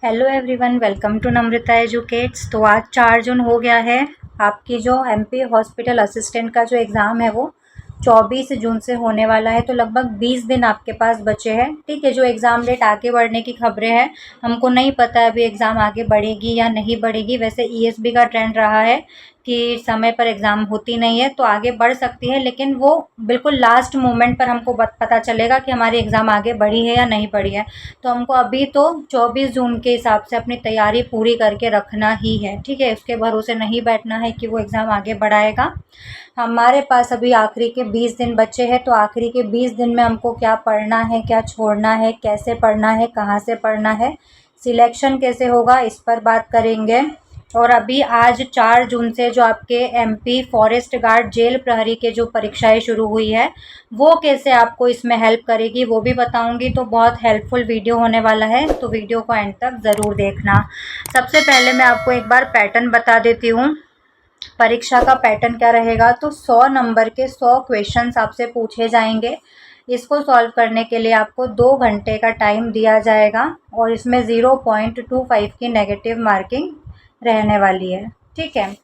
Hello everyone, welcome to Namrata educates. तो आज 4 जून हो गया है। आपकी जो एमपी हॉस्पिटल असिस्टेंट का जो एग्ज़ाम है वो 24 जून से होने वाला है। तो लगभग 20 दिन आपके पास बचे हैं। ठीक है, जो एग्ज़ाम डेट आगे बढ़ने की खबरें हैं, हमको नहीं पता अभी एग्ज़ाम आगे बढ़ेगी या नहीं बढ़ेगी। वैसे ईएसबी का ट्रेंड रहा है कि समय पर एग्ज़ाम होती नहीं है, तो आगे बढ़ सकती है, लेकिन वो बिल्कुल लास्ट मोमेंट पर हमको पता चलेगा कि हमारी एग्ज़ाम आगे बढ़ी है या नहीं बढ़ी है। तो हमको अभी तो 24 जून के हिसाब से अपनी तैयारी पूरी करके रखना ही है। ठीक है, उसके भरोसे नहीं बैठना है कि वो एग्ज़ाम आगे बढ़ाएगा। हमारे पास अभी आखिरी के 20 दिन बचे हैं, तो आखिरी के 20 दिन में हमको क्या पढ़ना है, क्या छोड़ना है, कैसे पढ़ना है, कहाँ से पढ़ना है, सिलेक्शन कैसे होगा, इस पर बात करेंगे। और अभी आज 4 जून से जो आपके एमपी फॉरेस्ट गार्ड जेल प्रहरी के जो परीक्षाएं शुरू हुई है, वो कैसे आपको इसमें हेल्प करेगी वो भी बताऊंगी। तो बहुत हेल्पफुल वीडियो होने वाला है, तो वीडियो को एंड तक ज़रूर देखना। सबसे पहले मैं आपको एक बार पैटर्न बता देती हूँ। परीक्षा का पैटर्न क्या रहेगा, तो 100 नंबर के 100 क्वेश्चंस आपसे पूछे जाएंगे। इसको सॉल्व करने के लिए आपको 2 घंटे का टाइम दिया जाएगा और इसमें 0.25 की नेगेटिव मार्किंग रहने वाली है। ठीक है,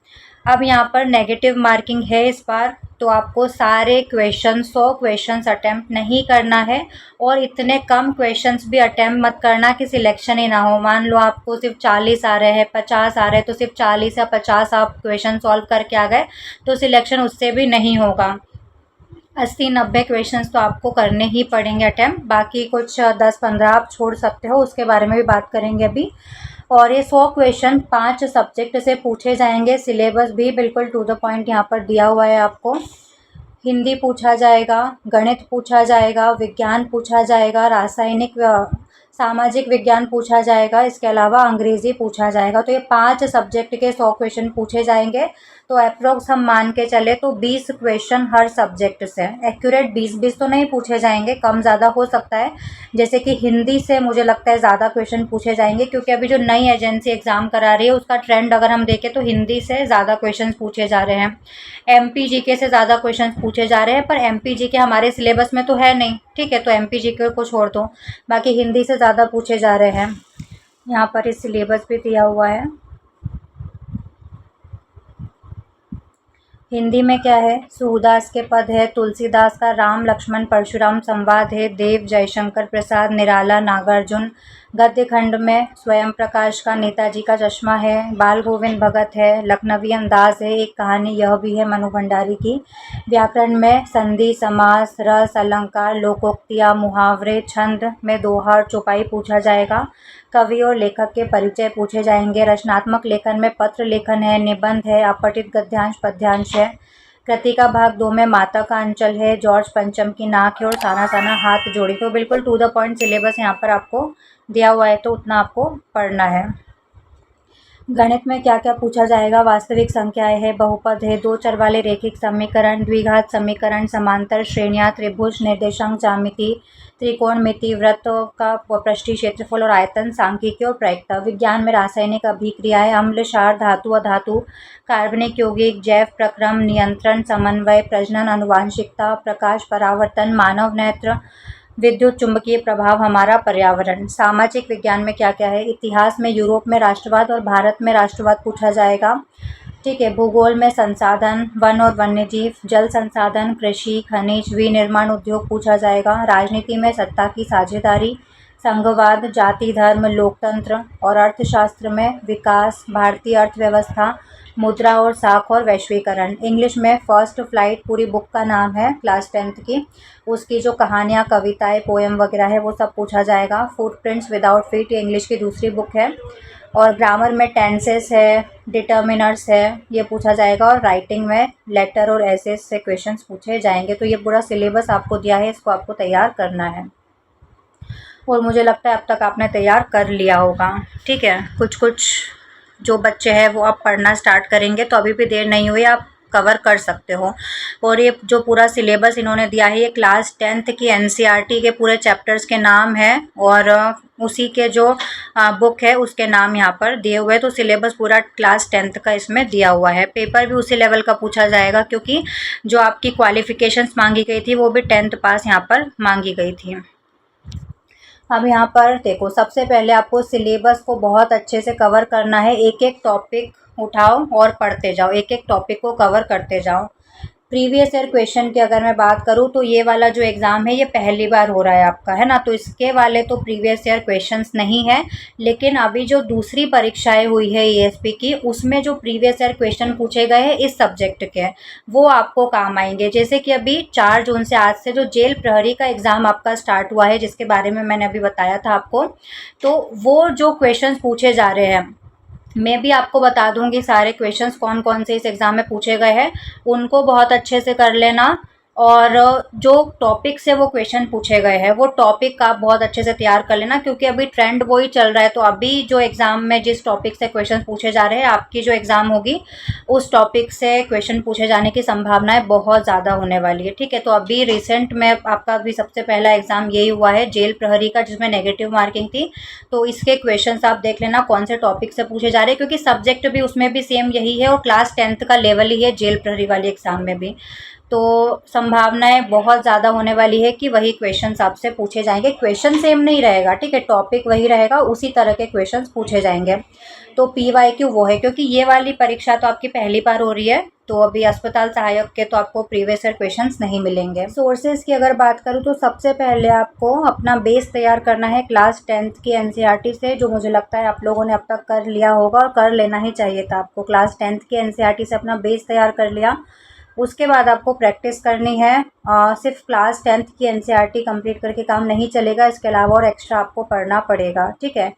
अब यहाँ पर नेगेटिव मार्किंग है इस बार, तो आपको सारे क्वेश्चन 100 क्वेश्चंस अटेम्प्ट नहीं करना है और इतने कम क्वेश्चंस भी अटेम्प्ट मत करना कि सिलेक्शन ही ना हो। मान लो आपको सिर्फ 40 आ रहे हैं, 50 आ रहे हैं, तो सिर्फ 40 या 50 आप क्वेश्चन सॉल्व करके आ गए तो सिलेक्शन उससे भी नहीं होगा। 80-90 क्वेश्चंस तो आपको करने ही पड़ेंगे अटेम्प्ट। बाकी कुछ 10-15 आप छोड़ सकते हो, उसके बारे में भी बात करेंगे अभी। और ये 100 क्वेश्चन 5 सब्जेक्ट से पूछे जाएंगे। सिलेबस भी बिल्कुल टू द पॉइंट यहाँ पर दिया हुआ है आपको। हिंदी पूछा जाएगा, गणित पूछा जाएगा, विज्ञान पूछा जाएगा, सामाजिक विज्ञान पूछा जाएगा, इसके अलावा अंग्रेज़ी पूछा जाएगा। तो ये 5 सब्जेक्ट के 100 क्वेश्चन पूछे जाएंगे। तो अप्रोक्स हम मान के चले तो 20 क्वेश्चन हर सब्जेक्ट से। एक्यूरेट 20-20 तो नहीं पूछे जाएंगे, कम ज़्यादा हो सकता है। जैसे कि हिंदी से मुझे लगता है ज़्यादा क्वेश्चन पूछे जाएंगे, क्योंकि अभी जो नई एजेंसी एग्ज़ाम करा रही है उसका ट्रेंड अगर हम देखें तो हिंदी से ज़्यादा क्वेश्चन पूछे जा रहे हैं। एमपी जीके से ज़्यादा क्वेश्चन पूछे जा रहे हैं, पर एमपी जीके हमारे सिलेबस में तो है नहीं। ठीक है, तो एमपी जीके को छोड़ दो, बाकी हिंदी से ज़्यादा पूछे जा रहे हैं। यहाँ पर इस सिलेबस भी दिया हुआ है। हिंदी में क्या है, सूरदास के पद है, तुलसीदास का राम लक्ष्मण परशुराम संवाद है, देव जयशंकर प्रसाद निराला नागार्जुन। गद्य खंड में स्वयं प्रकाश का नेताजी का चश्मा है, बाल गोविंद भगत है, लखनवी अंदाज है, एक कहानी यह भी है मनु भंडारी की। व्याकरण में संधि, समास, रस, अलंकार, लोकोक्तियाँ, मुहावरे, छंद में दोहा और चौपाई पूछा जाएगा। कवि और लेखक के परिचय पूछे जाएंगे। रचनात्मक लेखन में पत्र लेखन है, निबंध है, अपठित गद्यांश पद्यांश है। कृतिका भाग 2 में माता का अंचल है, जॉर्ज पंचम की नाक है और साना साना हाथ जोड़ी। तो बिल्कुल टू द पॉइंट सिलेबस यहाँ पर आपको दिया हुआ है, तो उतना आपको पढ़ना है। गणित में क्या क्या पूछा जाएगा, वास्तविक संख्याएं है, बहुपद है, दो चर वाले रैखिक समीकरण, द्विघात समीकरण, समांतर श्रेणियां, त्रिभुज, निर्देशांक ज्यामिति, त्रिकोणमिति, वृत्तों का पृष्ठीय क्षेत्रफल और आयतन, सांख्यिकी और प्रायिकता। विज्ञान में रासायनिक अभिक्रियाएं, अम्ल, क्षार, धातु, अधातु, कार्बनिक, यौगिक, जैव प्रक्रम, नियंत्रण, समन्वय, प्रजनन, आनुवांशिकता, प्रकाश परावर्तन, मानव नेत्र, विद्युत चुंबकीय प्रभाव, हमारा पर्यावरण। सामाजिक विज्ञान में क्या क्या है, इतिहास में यूरोप में राष्ट्रवाद और भारत में राष्ट्रवाद पूछा जाएगा। ठीक है, भूगोल में संसाधन, वन और वन्यजीव, जल संसाधन, कृषि, खनिज, विनिर्माण उद्योग पूछा जाएगा। राजनीति में सत्ता की साझेदारी, संघवाद, जाति धर्म, लोकतंत्र। और अर्थशास्त्र में विकास, भारतीय अर्थव्यवस्था, मुद्रा और साख और वैश्वीकरण। इंग्लिश में फर्स्ट फ्लाइट पूरी बुक का नाम है क्लास 10th की, उसकी जो कहानियाँ, कविताएं, पोएम वगैरह है वो सब पूछा जाएगा। फुटप्रिंट्स विदाउट फीट, ये इंग्लिश की दूसरी बुक है। और ग्रामर में टेंसेस है, डिटर्मिनर्स है, ये पूछा जाएगा। और राइटिंग में लेटर और एसेस से क्वेश्चंस पूछे जाएंगे। तो ये पूरा सिलेबस आपको दिया है, इसको आपको तैयार करना है और मुझे लगता है अब तक आपने तैयार कर लिया होगा। ठीक है, कुछ कुछ जो बच्चे हैं वो अब पढ़ना स्टार्ट करेंगे, तो अभी भी देर नहीं हुई, आप कवर कर सकते हो। और ये जो पूरा सिलेबस इन्होंने दिया है, ये क्लास 10th की एनसीईआरटी के पूरे चैप्टर्स के नाम है और उसी के जो बुक है उसके नाम यहाँ पर दिए हुए हैं। तो सिलेबस पूरा क्लास 10th का इसमें दिया हुआ है। पेपर भी उसी लेवल का पूछा जाएगा, क्योंकि जो आपकी क्वालिफिकेशंस मांगी गई थी वो भी 10th पास यहाँ पर मांगी गई थी। अब यहाँ पर देखो, सबसे पहले आपको सिलेबस को बहुत अच्छे से कवर करना है। एक एक टॉपिक उठाओ और पढ़ते जाओ, एक एक टॉपिक को कवर करते जाओ। प्रीवियस ईयर क्वेश्चन की अगर मैं बात करूँ तो ये वाला जो एग्ज़ाम है ये पहली बार हो रहा है आपका, है ना, तो इसके वाले तो प्रीवियस ईयर क्वेश्चंस नहीं है। लेकिन अभी जो दूसरी परीक्षाएं हुई है ईएसपी की, उसमें जो प्रीवियस ईयर क्वेश्चन पूछे गए हैं इस सब्जेक्ट के, वो आपको काम आएंगे। जैसे कि अभी 4 जून से आज से जो जेल प्रहरी का एग्ज़ाम आपका स्टार्ट हुआ है, जिसके बारे में मैंने अभी बताया था आपको, तो वो जो क्वेश्चन पूछे जा रहे हैं, मैं भी आपको बता दूंगी सारे क्वेश्चंस कौन कौन से इस एग्ज़ाम में पूछे गए हैं, उनको बहुत अच्छे से कर लेना। और जो टॉपिक से वो क्वेश्चन पूछे गए हैं वो टॉपिक आप बहुत अच्छे से तैयार कर लेना, क्योंकि अभी ट्रेंड वही चल रहा है। तो अभी जो एग्ज़ाम में जिस टॉपिक से क्वेश्चन पूछे जा रहे हैं, आपकी जो एग्ज़ाम होगी उस टॉपिक से क्वेश्चन पूछे जाने की संभावनाएं बहुत ज़्यादा होने वाली है। ठीक है, तो अभी रिसेंट में आपका अभी सबसे पहला एग्ज़ाम यही हुआ है जेल प्रहरी का, जिसमें नेगेटिव मार्किंग थी। तो इसके क्वेश्चन आप देख लेना कौन से टॉपिक से पूछे जा रहे हैं, क्योंकि सब्जेक्ट भी उसमें भी सेम यही है और क्लास 10th का लेवल ही है जेल प्रहरी वाले एग्ज़ाम में भी। तो संभावनाएं बहुत ज़्यादा होने वाली है कि वही क्वेश्चंस आपसे पूछे जाएंगे। क्वेश्चन सेम नहीं रहेगा, ठीक है, टॉपिक वही रहेगा, उसी तरह के क्वेश्चंस पूछे जाएंगे। तो PYQ वो है, क्योंकि ये वाली परीक्षा तो आपकी पहली बार हो रही है, तो अभी अस्पताल सहायक के तो आपको प्रीवियस ईयर क्वेश्चंस नहीं मिलेंगे। सोर्सेज की अगर बात करूँ तो सबसे पहले आपको अपना बेस तैयार करना है क्लास 10th की NCERT से, जो मुझे लगता है आप लोगों ने अब तक कर लिया होगा और कर लेना ही चाहिए था आपको। क्लास 10th की NCERT से अपना बेस तैयार कर लिया, उसके बाद आपको प्रैक्टिस करनी है। सिर्फ क्लास 10th की NCERT कंप्लीट करके काम नहीं चलेगा, इसके अलावा और एक्स्ट्रा आपको पढ़ना पड़ेगा, ठीक है।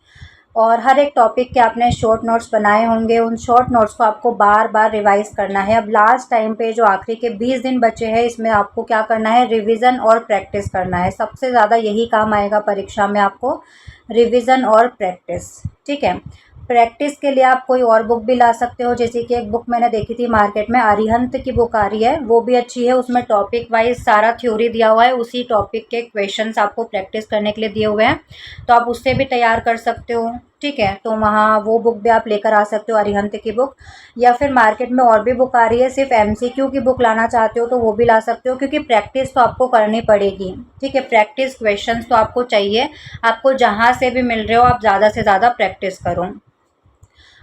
और हर एक टॉपिक के आपने शॉर्ट नोट्स बनाए होंगे, उन शॉर्ट नोट्स को आपको बार बार रिवाइज करना है। अब लास्ट टाइम पे जो आखिरी के 20 दिन बचे हैं, इसमें आपको क्या करना है, रिवीजन और प्रैक्टिस करना है। सबसे ज़्यादा यही काम आएगा परीक्षा में आपको, रिवीजन और प्रैक्टिस, ठीक है। प्रैक्टिस के लिए आप कोई और बुक भी ला सकते हो, जैसे कि एक बुक मैंने देखी थी मार्केट में, अरिहंत की बुक आ रही है, वो भी अच्छी है। उसमें टॉपिक वाइज सारा थ्योरी दिया हुआ है, उसी टॉपिक के क्वेश्चंस आपको प्रैक्टिस करने के लिए दिए हुए हैं, तो आप उससे भी तैयार कर सकते हो, ठीक है। तो वहाँ वो बुक भी आप लेकर आ सकते हो, अरिहंत की बुक। या फिर मार्केट में और भी बुक आ रही है, सिर्फ MCQ की बुक लाना चाहते हो तो वो भी ला सकते हो, क्योंकि प्रैक्टिस तो आपको करनी पड़ेगी, ठीक है। प्रैक्टिस क्वेश्चंस तो आपको चाहिए, आपको जहाँ से भी मिल रहे हो आप ज़्यादा से ज़्यादा प्रैक्टिस करो।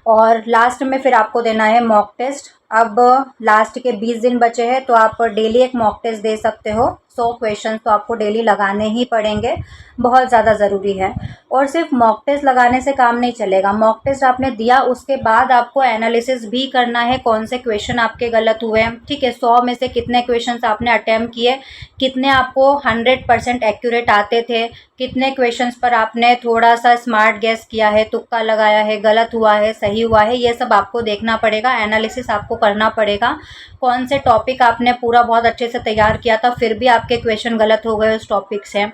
और लास्ट में फिर आपको देना है मॉक टेस्ट। अब लास्ट के 20 दिन बचे हैं, तो आप डेली एक मॉक टेस्ट दे सकते हो। 100 क्वेश्चन तो आपको डेली लगाने ही पड़ेंगे, बहुत ज़्यादा ज़रूरी है। और सिर्फ मॉक टेस्ट लगाने से काम नहीं चलेगा, मॉक टेस्ट आपने दिया उसके बाद आपको एनालिसिस भी करना है, कौन से क्वेश्चन आपके गलत हुए हैं, ठीक है। 100 में से कितने क्वेश्चन आपने अटैम्प्ट किए, कितने आपको 100% एक्यूरेट आते थे, कितने क्वेश्चंस पर आपने थोड़ा सा स्मार्ट गेस किया है, तुक्का लगाया है, गलत हुआ है, सही हुआ है, ये सब आपको देखना पड़ेगा। एनालिसिस आपको करना पड़ेगा, कौन से टॉपिक आपने पूरा बहुत अच्छे से तैयार किया था फिर भी आपके क्वेश्चन गलत हो गए उस टॉपिक से,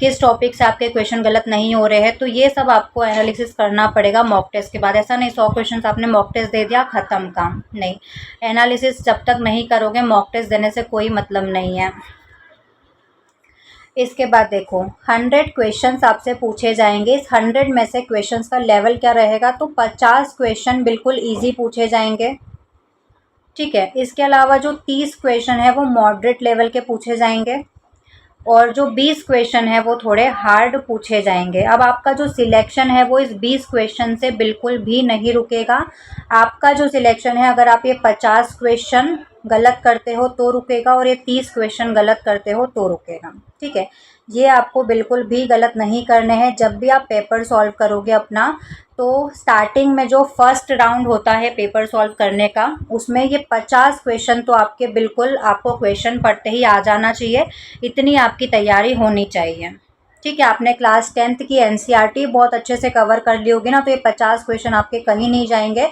किस टॉपिक से आपके क्वेश्चन गलत नहीं हो रहे हैं, तो ये सब आपको एनालिसिस करना पड़ेगा मॉक टेस्ट के बाद। ऐसा नहीं 100 क्वेश्चन आपने मॉक टेस्ट दे दिया ख़त्म काम, नहीं। एनालिसिस जब तक नहीं करोगे मॉक टेस्ट देने से कोई मतलब नहीं है। इसके बाद देखो 100 क्वेश्चंस आपसे पूछे जाएंगे, इस 100 में से क्वेश्चंस का लेवल क्या रहेगा, तो 50 क्वेश्चन बिल्कुल इजी पूछे जाएंगे, ठीक है। इसके अलावा जो 30 क्वेश्चन है वो मॉडरेट लेवल के पूछे जाएंगे, और जो 20 क्वेश्चन है वो थोड़े हार्ड पूछे जाएंगे। अब आपका जो सिलेक्शन है वो इस 20 क्वेश्चन से बिल्कुल भी नहीं रुकेगा। आपका जो सिलेक्शन है, अगर आप ये 50 क्वेश्चन गलत करते हो तो रुकेगा, और ये 30 क्वेश्चन गलत करते हो तो रुकेगा, ठीक है। ये आपको बिल्कुल भी गलत नहीं करने हैं। जब भी आप पेपर सॉल्व करोगे अपना, तो स्टार्टिंग में जो फर्स्ट राउंड होता है पेपर सॉल्व करने का, उसमें ये 50 क्वेश्चन तो आपके बिल्कुल आपको क्वेश्चन पढ़ते ही आ जाना चाहिए, इतनी आपकी तैयारी होनी चाहिए, ठीक है। आपने क्लास 10th की NCERT बहुत अच्छे से कवर कर ली होगी ना, तो ये 50 क्वेश्चन आपके कहीं नहीं जाएंगे।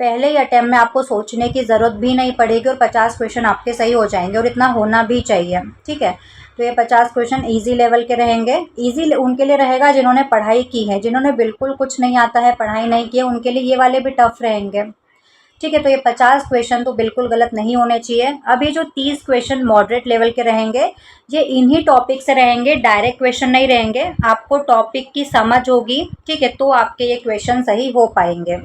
पहले ही अटैम्प्ट में आपको सोचने की ज़रूरत भी नहीं पड़ेगी और 50 क्वेश्चन आपके सही हो जाएंगे, और इतना होना भी चाहिए, ठीक है। तो ये 50 क्वेश्चन इजी लेवल के रहेंगे। इजी उनके लिए रहेगा जिन्होंने पढ़ाई की है, जिन्होंने बिल्कुल कुछ नहीं आता है, पढ़ाई नहीं की है, उनके लिए ये वाले भी टफ रहेंगे, ठीक है। तो ये 50 क्वेश्चन तो बिल्कुल गलत नहीं होने चाहिए। अब ये जो 30 क्वेश्चन मॉडरेट लेवल के रहेंगे, ये इन्हीं टॉपिक से रहेंगे, डायरेक्ट क्वेश्चन नहीं रहेंगे। आपको टॉपिक की समझ होगी, ठीक है, तो आपके ये क्वेश्चन सही हो पाएंगे।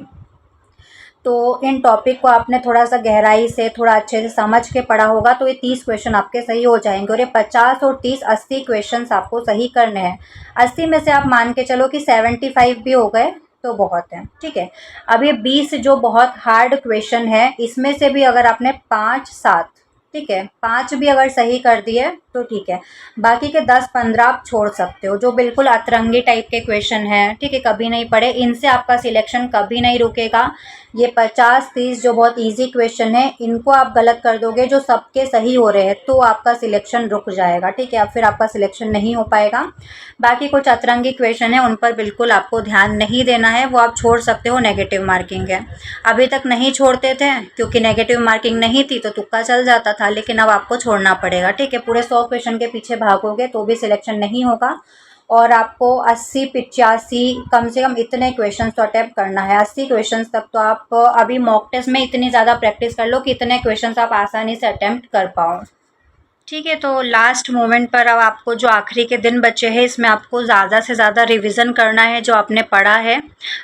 तो इन टॉपिक को आपने थोड़ा सा गहराई से थोड़ा अच्छे से समझ के पढ़ा होगा तो ये 30 क्वेश्चन आपके सही हो जाएंगे। और ये 50 और 30 80 क्वेश्चंस आपको सही करने हैं। 80 में से आप मान के चलो कि 75 भी हो गए तो बहुत है, ठीक है। अब ये 20 जो बहुत हार्ड क्वेश्चन है, इसमें से भी अगर आपने 5 7, ठीक है, 5 भी अगर सही कर दिए तो ठीक है। बाकी के 10-15 आप छोड़ सकते हो, जो बिल्कुल अतरंगी टाइप के क्वेश्चन हैं, ठीक है, कभी नहीं पढ़े, इनसे आपका सिलेक्शन कभी नहीं रुकेगा। ये 50-30 जो बहुत इजी क्वेश्चन है, इनको आप गलत कर दोगे जो सबके सही हो रहे हैं तो आपका सिलेक्शन रुक जाएगा, ठीक है, अब फिर आपका सिलेक्शन नहीं हो पाएगा। बाकी कुछ अतरंगी क्वेश्चन है उन पर बिल्कुल आपको ध्यान नहीं देना है, वो आप छोड़ सकते हो, नेगेटिव मार्किंग है। अभी तक नहीं छोड़ते थे क्योंकि नेगेटिव मार्किंग नहीं थी तो तुक्का चल जाता था, लेकिन अब आपको छोड़ना पड़ेगा, ठीक है। पूरे 100 क्वेश्चन के पीछे भागोगे तो भी सिलेक्शन नहीं होगा और आपको 80-85 कम से कम इतने क्वेश्चन तो अटेम्प्ट करना है। 80 क्वेश्चन तक तो आप अभी मॉक टेस्ट में इतनी ज़्यादा प्रैक्टिस कर लो कि इतने क्वेश्चन आप आसानी से अटेम्प्ट कर पाओ, ठीक है। तो लास्ट मोमेंट पर अब आपको जो आखिरी के दिन बचे हैं, इसमें आपको ज़्यादा से ज़्यादा रिवीजन करना है। जो आपने पढ़ा है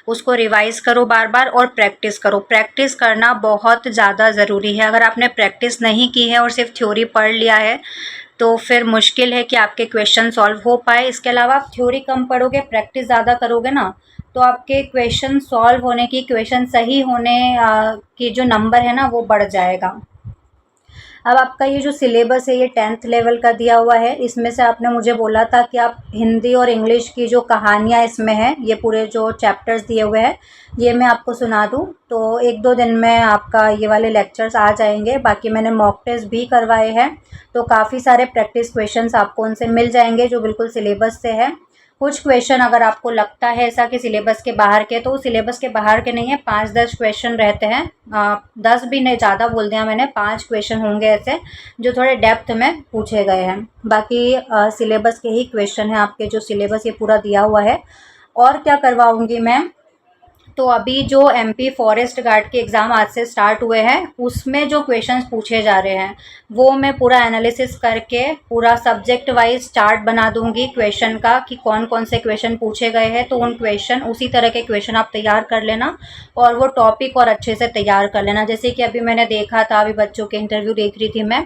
उसको रिवाइज़ करो बार बार और प्रैक्टिस करो। प्रैक्टिस करना बहुत ज़्यादा ज़रूरी है। अगर आपने प्रैक्टिस नहीं की है और सिर्फ थ्योरी पढ़ लिया है तो फिर मुश्किल है कि आपके क्वेश्चन सॉल्व हो पाए। इसके अलावा आप थ्योरी कम पढ़ोगे, प्रैक्टिस ज़्यादा करोगे ना, तो आपके क्वेश्चन सॉल्व होने की, क्वेश्चन सही होने की जो नंबर है ना वो बढ़ जाएगा। अब आपका ये जो सिलेबस है ये 10th लेवल का दिया हुआ है। इसमें से आपने मुझे बोला था कि आप हिंदी और इंग्लिश की जो कहानियाँ इसमें हैं, ये पूरे जो चैप्टर्स दिए हुए हैं ये मैं आपको सुना दूँ तो 1-2 दिन में आपका ये वाले लेक्चर्स आ जाएंगे। बाकी मैंने मॉक टेस्ट भी करवाए हैं तो काफ़ी सारे प्रैक्टिस क्वेश्चंस आपको उनसे मिल जाएंगे जो बिल्कुल सिलेबस से है। कुछ क्वेश्चन अगर आपको लगता है ऐसा कि सिलेबस के बाहर के, तो सिलेबस के बाहर के नहीं है, 5-10 क्वेश्चन रहते हैं, 10 भी नहीं, ज़्यादा बोल दिया मैंने, 5 क्वेश्चन होंगे ऐसे जो थोड़े डेप्थ में पूछे गए हैं। बाकी सिलेबस के ही क्वेश्चन हैं आपके, जो सिलेबस ये पूरा दिया हुआ है। और क्या करवाऊँगी मैं, तो अभी जो एमपी फॉरेस्ट गार्ड के एग्ज़ाम आज से स्टार्ट हुए हैं उसमें जो क्वेश्चंस पूछे जा रहे हैं वो मैं पूरा एनालिसिस करके पूरा सब्जेक्ट वाइज चार्ट बना दूंगी क्वेश्चन का कि कौन कौन से क्वेश्चन पूछे गए हैं। तो उन क्वेश्चन, उसी तरह के क्वेश्चन आप तैयार कर लेना और वो टॉपिक और अच्छे से तैयार कर लेना। जैसे कि अभी मैंने देखा था, अभी बच्चों के इंटरव्यू देख रही थी मैं,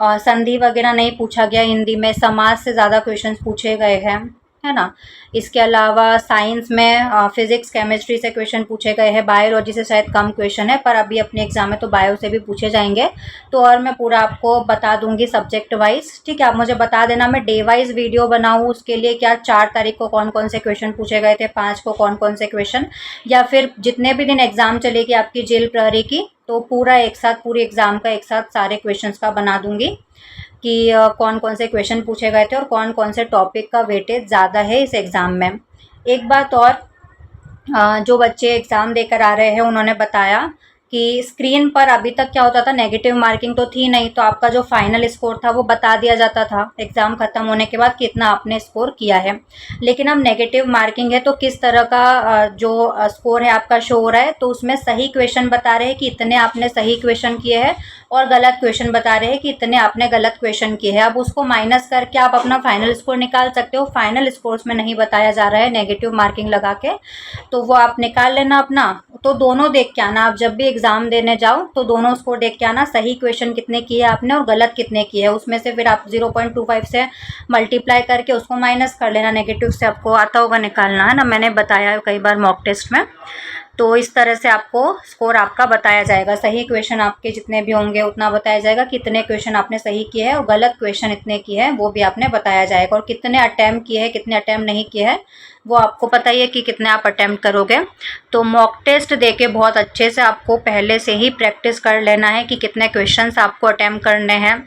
संधि वगैरह नहीं पूछा गया हिंदी में, समाज से ज़्यादा क्वेश्चन पूछे गए हैं, है ना। इसके अलावा साइंस में फिज़िक्स केमिस्ट्री से क्वेश्चन पूछे गए हैं, बायोलॉजी से शायद कम क्वेश्चन है पर अभी अपने एग्जाम में तो बायो से भी पूछे जाएंगे। तो और मैं पूरा आपको बता दूंगी सब्जेक्ट वाइज, ठीक है। आप मुझे बता देना मैं डे वाइज वीडियो बनाऊँ उसके लिए, क्या 4 तारीख को कौन कौन से क्वेश्चन पूछे गए थे, 5 को कौन कौन से क्वेश्चन, या फिर जितने भी दिन एग्ज़ाम चलेगी आपकी जेल प्रहरी की तो पूरा एक साथ, पूरे एग्ज़ाम का एक साथ सारे क्वेश्चन का बना दूंगी कि कौन कौन से क्वेश्चन पूछे गए थे और कौन कौन से टॉपिक का वेटेज ज़्यादा है इस एग्ज़ाम में। एक बात और, जो बच्चे एग्ज़ाम देकर आ रहे हैं उन्होंने बताया कि स्क्रीन पर अभी तक क्या होता था, नेगेटिव मार्किंग तो थी नहीं, तो आपका जो फाइनल स्कोर था वो बता दिया जाता था एग्ज़ाम ख़त्म होने के बाद कितना आपने स्कोर किया है। लेकिन अब नेगेटिव मार्किंग है तो किस तरह का जो स्कोर है आपका शो हो रहा है, तो उसमें सही क्वेश्चन बता रहे हैं कि इतने आपने सही क्वेश्चन किए हैं और गलत क्वेश्चन बता रहे हैं कि इतने आपने गलत क्वेश्चन किए हैं। अब उसको माइनस करके आप अपना फाइनल स्कोर निकाल सकते हो। फाइनल स्कोर्स में नहीं बताया जा रहा है नेगेटिव मार्किंग लगा के, तो वो आप निकाल लेना अपना। तो दोनों देख के आना, आप जब भी एग्ज़ाम देने जाओ तो दोनों स्कोर देख के आना, सही क्वेश्चन कितने किए आपने और गलत कितने किए, उसमें से फिर आप 0.25 से मल्टीप्लाई करके उसको माइनस कर लेना। नेगेटिव से आपको आता होगा निकालना, है ना, मैंने बताया है कई बार मॉक टेस्ट में। तो इस तरह से आपको स्कोर आपका बताया जाएगा। सही क्वेश्चन आपके जितने भी होंगे उतना बताया जाएगा, कितने क्वेश्चन आपने सही किए हैं, और गलत क्वेश्चन इतने किए हैं वो भी आपने बताया जाएगा, और कितने अटैम्प्ट किए हैं कितने अटैम्प्ट नहीं किए हैं वो आपको पता ही है कि कितने आप अटैम्प्ट करोगे। तो मॉक टेस्ट देके बहुत अच्छे से आपको पहले से ही प्रैक्टिस कर लेना है कि कितने क्वेश्चंस आपको अटैम्प्ट करने हैं,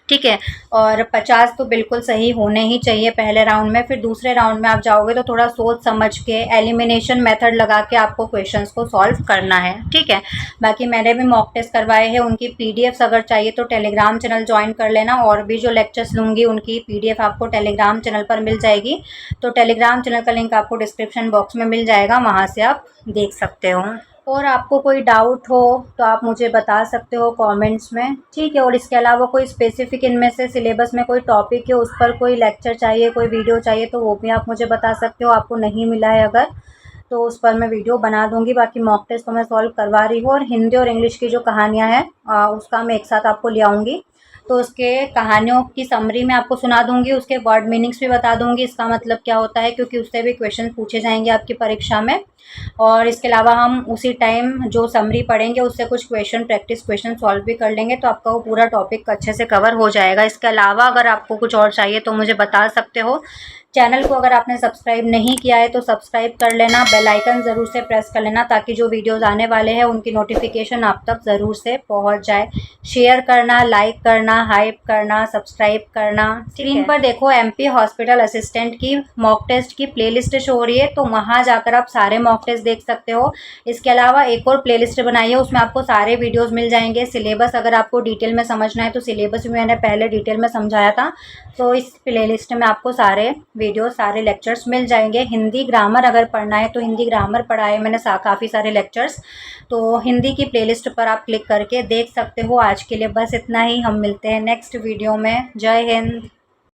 ठीक है। और 50 तो बिल्कुल सही होने ही चाहिए पहले राउंड में। फिर दूसरे राउंड में आप जाओगे तो थोड़ा सोच समझ के एलिमिनेशन मेथड लगा के आपको क्वेश्चंस को सॉल्व करना है, ठीक है। बाकी मैंने भी मॉक टेस्ट करवाए हैं, उनकी पीडीएफ्स अगर चाहिए तो टेलीग्राम चैनल ज्वाइन कर लेना, और भी जो लेक्चर्स लूँगी उनकी पीडीएफ आपको टेलीग्राम चैनल पर मिल जाएगी। तो टेलीग्राम चैनल का लिंक आपको डिस्क्रिप्शन बॉक्स में मिल जाएगा, वहाँ से आप देख सकते हो। और आपको कोई डाउट हो तो आप मुझे बता सकते हो कमेंट्स में, ठीक है। और इसके अलावा कोई स्पेसिफिक इनमें से सिलेबस में कोई टॉपिक है उस पर कोई लेक्चर चाहिए, कोई वीडियो चाहिए, तो वो भी आप मुझे बता सकते हो, आपको नहीं मिला है अगर। तो उस पर मैं वीडियो बना दूँगी। बाकी मॉक टेस्ट तो मैं सॉल्व करवा रही हूँ, और हिंदी और इंग्लिश की जो कहानियाँ हैं उसका मैं एक साथ आपको ले आऊँगी। तो उसके कहानियों की समरी मैं आपको सुना दूँगी, उसके वर्ड मीनिंग्स भी बता दूँगी, इसका मतलब क्या होता है, क्योंकि उससे भी क्वेश्चन पूछे जाएंगे आपकी परीक्षा में। और इसके अलावा हम उसी टाइम जो समरी पढ़ेंगे उससे कुछ क्वेश्चन प्रैक्टिस क्वेश्चन सॉल्व भी कर लेंगे, तो आपका वो पूरा टॉपिक अच्छे से कवर हो जाएगा। इसके अलावा अगर आपको कुछ और चाहिए तो मुझे बता सकते हो। चैनल को अगर आपने सब्सक्राइब नहीं किया है तो सब्सक्राइब कर लेना, बेल आइकन ज़रूर से प्रेस कर लेना, ताकि जो वीडियोस आने वाले हैं उनकी नोटिफिकेशन आप तक ज़रूर से पहुंच जाए। शेयर करना, लाइक करना, हाइप करना, सब्सक्राइब करना। स्क्रीन पर देखो एमपी हॉस्पिटल असिस्टेंट की मॉक टेस्ट की प्लेलिस्ट शो हो रही है, तो वहाँ जाकर आप सारे मॉक टेस्ट देख सकते हो। इसके अलावा एक और प्लेलिस्ट बनाई है, उसमें आपको सारे वीडियोज़ मिल जाएंगे। सिलेबस अगर आपको डिटेल में समझना है तो सिलेबस भी मैंने पहले डिटेल में समझाया था, तो इस प्लेलिस्ट में आपको सारे वीडियो सारे लेक्चर्स मिल जाएंगे। हिंदी ग्रामर अगर पढ़ना है तो हिंदी ग्रामर पढ़ाए मैंने काफ़ी सारे लेक्चर्स, तो हिंदी की प्लेलिस्ट पर आप क्लिक करके देख सकते हो। आज के लिए बस इतना ही, हम मिलते हैं नेक्स्ट वीडियो में। जय हिंद।